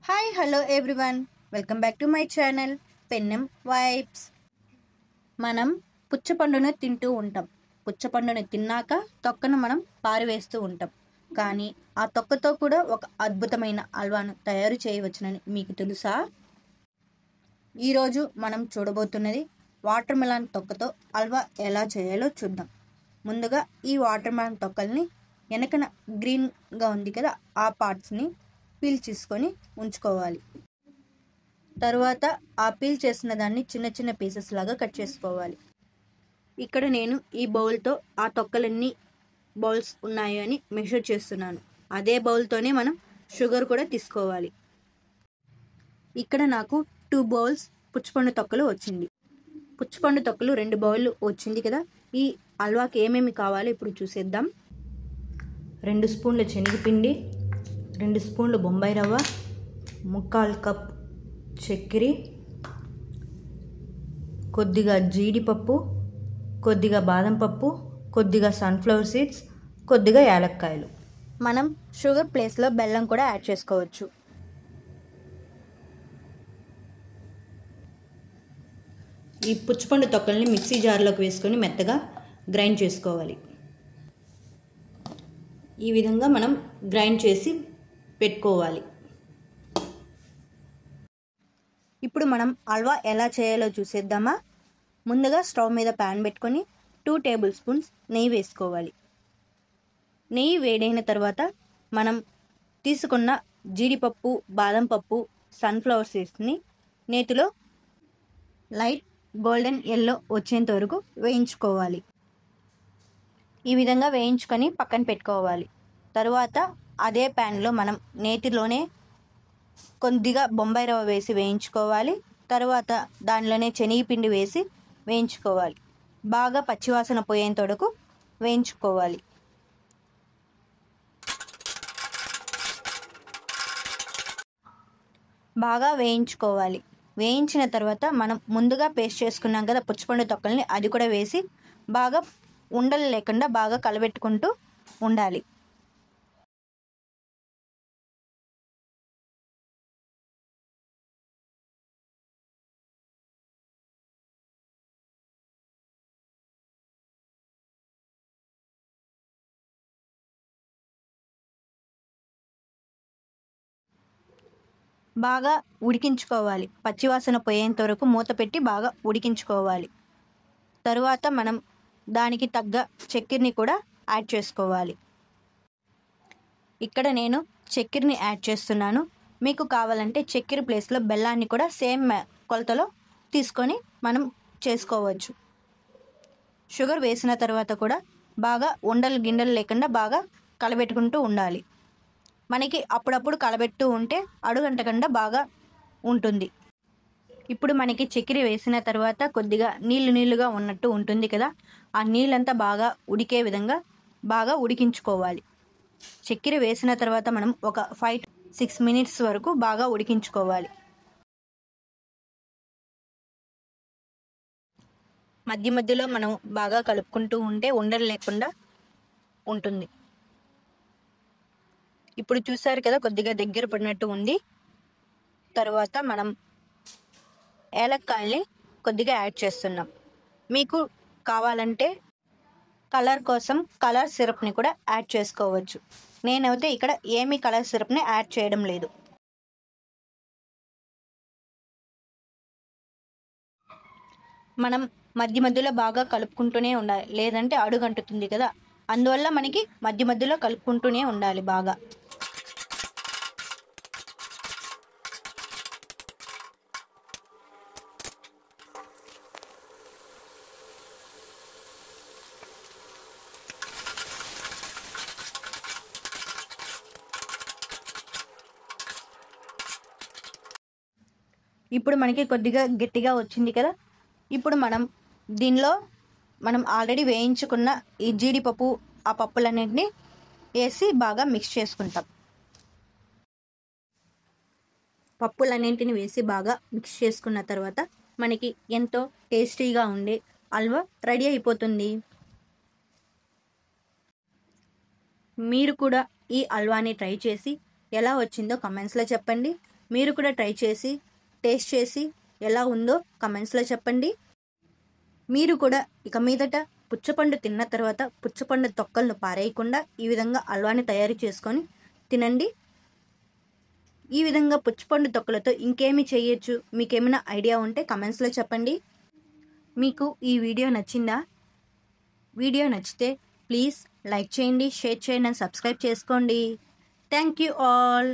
Hi hello everyone, welcome back to my channel పెన్నెం vibes. మనం పుచ్చపండును తింటూ ఉంటాం. పుచ్చపండుని తిన్నాక తొక్కను మనం పారవేస్తూ ఉంటాం. కానీ ఆ తొక్కతో కూడా ఒక అద్భుతమైన హల్వాను తయారు చేయవచ్చునని మీకు తెలుసా? ఈరోజు మనం చూడబోతున్నది వాటర్ మెలాన్ తొక్కతో హల్వా ఎలా చేయాలో చూద్దాం. ముందుగా ఈ వాటర్ మెలాన్ తొక్కల్ని వెనకన గ్రీన్గా ఉంది కదా, ఆ పార్ట్స్ని పీల్ చేసుకొని ఉంచుకోవాలి. తర్వాత ఆ పీల్ చేసిన దాన్ని చిన్న చిన్న పీసెస్ లాగా కట్ చేసుకోవాలి. ఇక్కడ నేను ఈ బౌల్తో ఆ తొక్కలన్నీ బౌల్స్ ఉన్నాయో అని మెషర్ చేస్తున్నాను. అదే బౌల్తోనే మనం షుగర్ కూడా తీసుకోవాలి. ఇక్కడ నాకు 2 బౌల్స్ పుచ్చపండు తొక్కలు వచ్చింది. పుచ్చపండు తొక్కలు 2 బౌళ్ళు వచ్చింది కదా. ఈ హల్వాకి ఏమేమి కావాలో ఇప్పుడు చూసేద్దాం. 2 స్పూన్ల శనగపిండి, 2 స్పూన్లు బొంబాయి రవ్వ, 1/4 కప్ చక్కెర, కొద్దిగా జీడిపప్పు, కొద్దిగా బాదం పప్పు, కొద్దిగా సన్ఫ్లవర్ సీడ్స్, కొద్దిగా యాలక్కాయలు. మనం షుగర్ ప్లేస్లో బెల్లం కూడా యాడ్ చేసుకోవచ్చు. ఈ పుచ్చపండు తొక్కల్ని మిక్సీ జార్లోకి వేసుకొని మెత్తగా గ్రైండ్ చేసుకోవాలి. ఈ విధంగా మనం గ్రైండ్ చేసి పెట్టుకోవాలి. ఇప్పుడు మనం హల్వా ఎలా చేయాలో చూసేద్దామా? ముందుగా స్టవ్ మీద ప్యాన్ పెట్టుకొని 2 టేబుల్ స్పూన్స్ నెయ్యి వేసుకోవాలి. నెయ్యి వేడైన తర్వాత మనం తీసుకున్న జీడిపప్పు, బాదం పప్పు, సన్ఫ్లవర్ సీడ్స్ని నేతిలో లైట్ గోల్డెన్ ఎల్లో వచ్చేంత వరకు వేయించుకోవాలి. ఈ విధంగా వేయించుకొని పక్కన పెట్టుకోవాలి. తరువాత అదే ప్యాన్లో మనం నేతిలోనే కొద్దిగా బొంబాయి రవ్వ వేసి వేయించుకోవాలి. తర్వాత దానిలోనే శనగపిండి వేసి వేయించుకోవాలి. బాగా పచ్చివాసన పోయేంత వరకు వేయించుకోవాలి. బాగా వేయించుకోవాలి. వేయించిన తర్వాత మనం ముందుగా పేస్ట్ చేసుకున్నాం కదా పుచ్చపండు తొక్కల్ని, అది కూడా వేసి బాగా ఉండలు లేకుండా బాగా కలబెట్టుకుంటూ ఉండాలి. బాగా ఉడికించుకోవాలి. పచ్చివాసన పోయేంత వరకు మూత పెట్టి బాగా ఉడికించుకోవాలి. తరువాత మనం దానికి తగ్గ చక్కెరని కూడా యాడ్ చేసుకోవాలి. ఇక్కడ నేను చక్కెరని యాడ్ చేస్తున్నాను. మీకు కావాలంటే చక్కెర ప్లేస్లో బెల్లాన్ని కూడా సేమ్ కొలతలో తీసుకొని మనం చేసుకోవచ్చు. షుగర్ వేసిన తర్వాత కూడా బాగా ఉండలు గిండలు లేకుండా బాగా కలబెట్టుకుంటూ ఉండాలి. మనకి అప్పుడప్పుడు కలబెడుతూ ఉంటే అడుగంటకుండా బాగా ఉంటుంది. ఇప్పుడు మనకి చక్కెర వేసిన తర్వాత కొద్దిగా నీళ్ళుగా ఉన్నట్టు ఉంటుంది కదా, ఆ నీళ్ళంతా బాగా ఉడికే విధంగా బాగా ఉడికించుకోవాలి. చక్కెర వేసిన తర్వాత మనం ఒక 5 to 6 minutes వరకు బాగా ఉడికించుకోవాలి. మధ్య మధ్యలో మనం బాగా కలుపుకుంటూ ఉంటే ఉండలు లేకుండా ఉంటుంది. ఇప్పుడు చూసారు కదా, కొద్దిగా దగ్గర పడినట్టు ఉంది. తర్వాత మనం యాలక్కాయల్ని కొద్దిగా యాడ్ చేస్తున్నాం. మీకు కావాలంటే కలర్ కోసం కలర్ సిరప్ని కూడా యాడ్ చేసుకోవచ్చు. నేనైతే ఇక్కడ ఏమీ కలర్ సిరప్ని యాడ్ చేయడం లేదు. మనం మధ్య మధ్యలో బాగా కలుపుకుంటూనే ఉండాలి, లేదంటే అడుగంటుతుంది కదా. అందువల్ల మనకి మధ్య మధ్యలో కలుపుకుంటూనే ఉండాలి బాగా. ఇప్పుడు మనకి కొద్దిగా గట్టిగా వచ్చింది కదా. ఇప్పుడు దీనిలో మనం ఆల్రెడీ వేయించుకున్న ఈ జీడిపప్పు, ఆ పప్పులన్నింటినీ వేసి బాగా మిక్స్ చేసుకుంటాం. పప్పులన్నింటిని వేసి బాగా మిక్స్ చేసుకున్న తర్వాత మనకి ఎంతో టేస్టీగా ఉండే హల్వా రెడీ అయిపోతుంది. మీరు కూడా ఈ హల్వాని ట్రై చేసి ఎలా వచ్చిందో కమెంట్స్లో చెప్పండి. మీరు కూడా ట్రై చేసి టేస్ట్ చేసి ఎలా ఉందో కమెంట్స్లో చెప్పండి. మీరు కూడా ఇక మీదట పుచ్చపండు తిన్న తర్వాత పుచ్చపండు తొక్కలను పారేయకుండా ఈ విధంగా హల్వాని తయారు చేసుకొని తినండి. ఈ విధంగా పుచ్చపండు తొక్కలతో ఇంకేమి చేయొచ్చు, మీకేమైనా ఐడియా ఉంటే కమెంట్స్లో చెప్పండి. మీకు ఈ వీడియో నచ్చిందా? వీడియో నచ్చితే ప్లీజ్ లైక్ చేయండి, షేర్ చేయండి, సబ్స్క్రైబ్ చేసుకోండి. Thank you all.